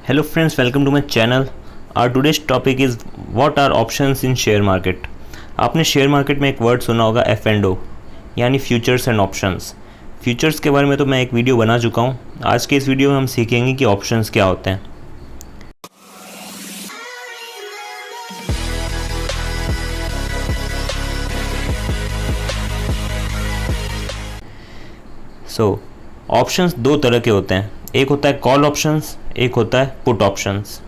Hello friends, welcome to my channel. Our today's topic is what are options in share market. आपने share market में एक word सुना होगा F&O यानी futures and options. Futures के बारे में तो मैं एक वीडियो बना चुका हूँ। आज के इस वीडियो में हम सीखेंगे कि ऑप्शंस क्या होते हैं। ऑप्शंस दो तरह के होते हैं, एक होता है कॉल ऑप्शंस, एक होता है पुट ऑप्शंस।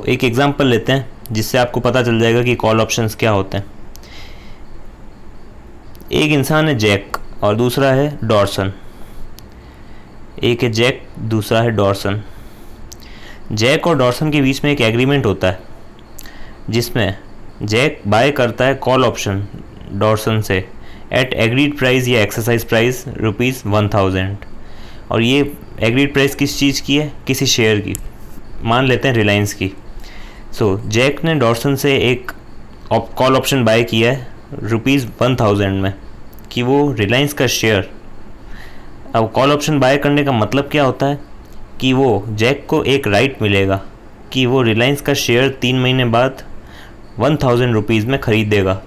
एक एग्जांपल लेते हैं जिससे आपको पता चल जाएगा कि कॉल ऑप्शंस क्या होते हैं। एक इंसान है जैक और दूसरा है डॉर्सन। एक है जैक, दूसरा है डॉर्सन। जैक और डॉर्सन के बीच में एक एग्रीमेंट होता है जिसमें जैक बाय करता है कॉल ऑप्शन डॉर्सन से एट एग्रीड प्राइस या एक्सरसाइज प्राइस ₹1000। और ये एग्रीड प्राइस किस चीज़ की है? किसी शेयर की, मान लेते हैं रिलायंस की। जैक ने डॉर्सन से एक कॉल ऑप्शन बाय किया है ₹1000 में कि वो रिलायंस का शेयर। अब कॉल ऑप्शन बाय करने का मतलब क्या होता है कि वो जैक को एक राइट मिलेगा कि वो रिलायंस का शेयर 3 महीने बाद ₹1000 में ख़रीदेगा।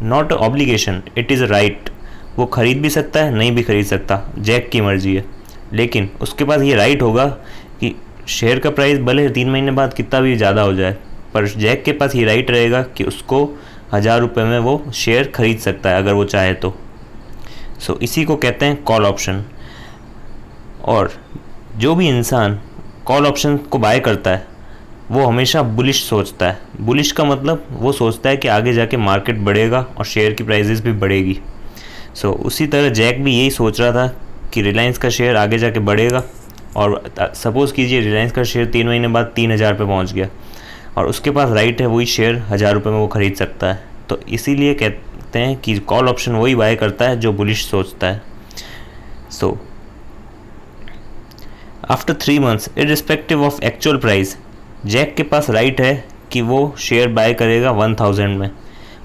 Not obligation, it is right. वो ख़रीद भी सकता है, नहीं भी खरीद सकता, जैक की मर्जी है। लेकिन उसके पास ये राइट होगा कि शेयर का प्राइस भले 3 महीने बाद कितना भी ज़्यादा हो जाए, पर जैक के पास ये राइट रहेगा कि उसको ₹1000 में वो शेयर खरीद सकता है अगर वो चाहे तो। इसी को कहते हैं कॉल ऑप्शन। और जो भी इंसान कॉल ऑप्शन को बाय करता है वो हमेशा बुलिश सोचता है। बुलिश का मतलब वो सोचता है कि आगे जाके मार्केट बढ़ेगा और शेयर की प्राइसेस भी बढ़ेगी। उसी तरह जैक भी यही सोच रहा था कि रिलायंस का शेयर आगे जाके बढ़ेगा। और सपोज़ कीजिए रिलायंस का शेयर 3 महीने बाद 3000 पे पहुंच गया और उसके पास राइट है वही शेयर ₹1000 में वो ख़रीद सकता है। तो इसीलिए कहते हैं कि कॉल ऑप्शन वही बाय करता है जो बुलिश सोचता है। After 3 months irrespective of actual price, Jack के पास राइट है कि वो शेयर बाय करेगा 1000 में।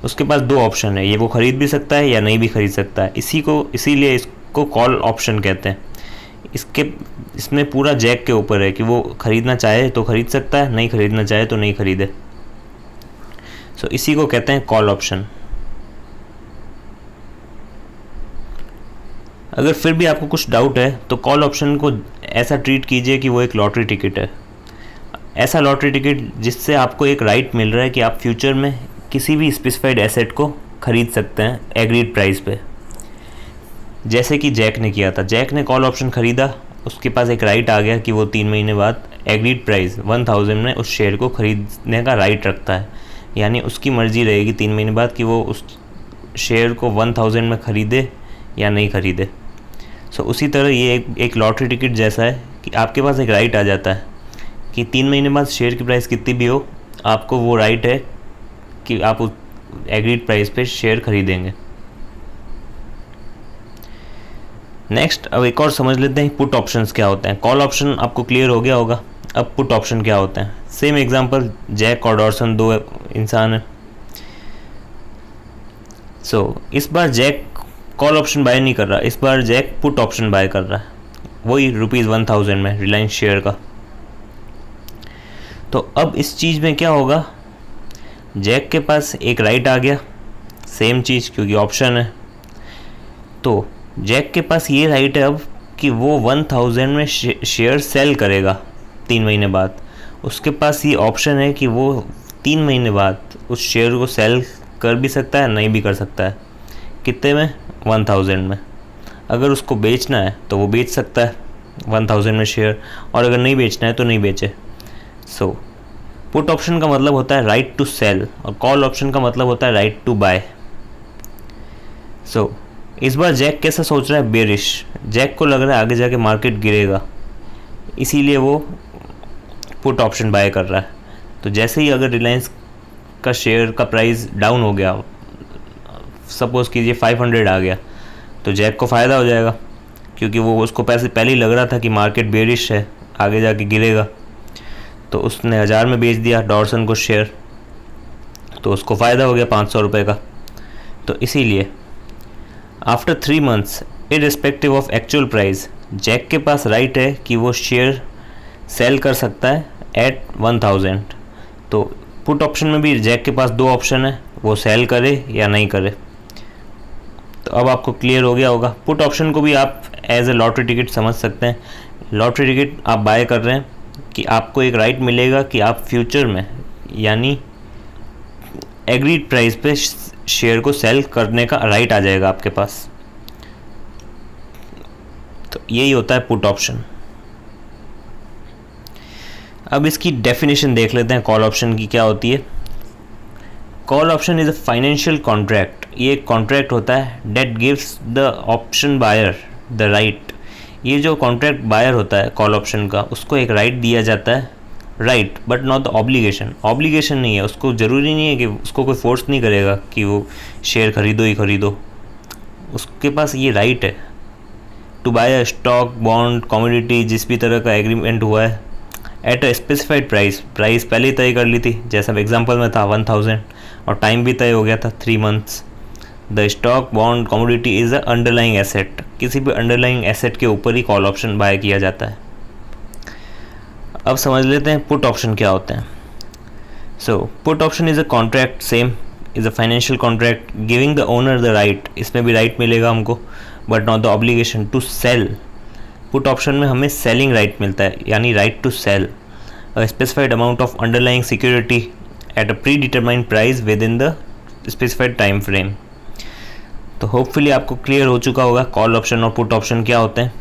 उसके पास 2 ऑप्शन है, ये वो ख़रीद भी सकता है या नहीं भी ख़रीद सकता है। इसीलिए इसको कॉल ऑप्शन कहते हैं। इसमें पूरा जैक के ऊपर है कि वो ख़रीदना चाहे तो ख़रीद सकता है, नहीं ख़रीदना चाहे तो नहीं ख़रीदे। इसी को कहते हैं कॉल ऑप्शन। अगर फिर भी आपको कुछ डाउट है तो कॉल ऑप्शन को ऐसा ट्रीट कीजिए कि वो एक लॉटरी टिकट है। ऐसा लॉटरी टिकट जिससे आपको एक राइट मिल रहा है कि आप फ्यूचर में किसी भी स्पेसिफाइड एसेट को ख़रीद सकते हैं एग्रीड प्राइस पे, जैसे कि जैक ने किया था। जैक ने कॉल ऑप्शन ख़रीदा, उसके पास एक राइट आ गया कि वो 3 महीने बाद एग्रीड प्राइस 1000 में उस शेयर को ख़रीदने का राइट रखता है। यानी उसकी मर्ज़ी रहेगी 3 महीने बाद कि वो उस शेयर को 1000 में ख़रीदे या नहीं ख़रीदे। उसी तरह ये एक लॉटरी टिकट जैसा है कि आपके पास एक राइट आ जाता है कि 3 महीने बाद शेयर की प्राइस कितनी भी हो, आपको वो राइट है कि आप उस एग्रीड प्राइस पे शेयर खरीदेंगे। नेक्स्ट, अब एक और समझ लेते हैं पुट ऑप्शंस क्या होते हैं। कॉल ऑप्शन आपको क्लियर हो गया होगा, अब पुट ऑप्शन क्या होते हैं। सेम एग्जांपल, जैक और डॉर्सन 2 इंसान हैं। इस बार जैक कॉल ऑप्शन बाय नहीं कर रहा, इस बार जैक पुट ऑप्शन बाय कर रहा है, वही ₹1000 में रिलायंस शेयर का। तो अब इस चीज़ में क्या होगा, जैक के पास एक राइट आ गया, सेम चीज़ क्योंकि ऑप्शन है। तो जैक के पास ये राइट है अब कि वो 1000 में शेयर सेल करेगा 3 महीने बाद। उसके पास ये ऑप्शन है कि वो 3 महीने बाद उस शेयर को सेल कर भी सकता है, नहीं भी कर सकता है। कितने में? 1000 में। अगर उसको बेचना है तो वो बेच सकता है 1000 में शेयर, और अगर नहीं बेचना है तो नहीं बेचे। पुट ऑप्शन का मतलब होता है राइट टू सेल और कॉल ऑप्शन का मतलब होता है राइट टू बाय। इस बार जैक कैसा सोच रहा है? बेरिश। जैक को लग रहा है आगे जाके मार्केट गिरेगा, इसीलिए वो पुट ऑप्शन बाय कर रहा है। तो जैसे ही अगर रिलायंस का शेयर का प्राइस डाउन हो गया, सपोज़ कीजिए 500 आ गया, तो जैक को फ़ायदा हो जाएगा क्योंकि वो उसको पैसे पहले ही लग रहा था कि मार्केट बेरिश है, आगे जाके गिरेगा। तो उसने 1000 में बेच दिया डॉर्सन को शेयर, तो उसको फ़ायदा हो गया ₹500 का। तो इसीलिए after 3 months irrespective of actual price, Jack के पास राइट है कि वो शेयर सेल कर सकता है एट 1000। तो पुट ऑप्शन में भी जैक के पास 2 ऑप्शन है, वो सेल करे या नहीं करे। तो अब आपको क्लियर हो गया होगा। पुट ऑप्शन को भी आप एज ए लॉटरी टिकट समझ सकते हैं। लॉटरी टिकट आप बाय कर रहे हैं कि आपको एक राइट मिलेगा कि आप फ्यूचर में यानी एग्रीड प्राइस पे शेयर को सेल करने का राइट आ जाएगा आपके पास। तो यही होता है पुट ऑप्शन। अब इसकी डेफिनेशन देख लेते हैं कॉल ऑप्शन की क्या होती है। Call option is a financial contract. ये एक कॉन्ट्रैक्ट होता है that gives the option buyer the right. ये जो कॉन्ट्रैक्ट बायर होता है कॉल ऑप्शन का, उसको एक राइट दिया जाता है, right but not the obligation. Obligation नहीं है, उसको ज़रूरी नहीं है कि उसको कोई फोर्स नहीं करेगा कि वो शेयर खरीदो ही खरीदो। उसके पास ये राइट है to buy a stock, bond, commodity, जिस भी तरह का एग्रीमेंट हुआ है एट अ स्पेसिफाइड प्राइस पहले ही तय कर ली थी, जैसा एग्जांपल में था 1000, और टाइम भी तय हो गया था 3 months. The stock, bond, commodity is a underlying asset. किसी भी अंडरलाइंग एसेट के ऊपर ही कॉल ऑप्शन बाय किया जाता है। अब समझ लेते हैं पुट ऑप्शन क्या होते हैं। So put option is a contract, same is a financial contract giving the owner the right. इसमें भी राइट मिलेगा हमको, but not the obligation to sell. Put option में हमें सेलिंग राइट मिलता है, यानी right to sell a specified amount of underlying security at a predetermined price within the specified time frame. तो hopefully आपको clear हो चुका होगा कॉल ऑप्शन और पुट ऑप्शन क्या होते हैं।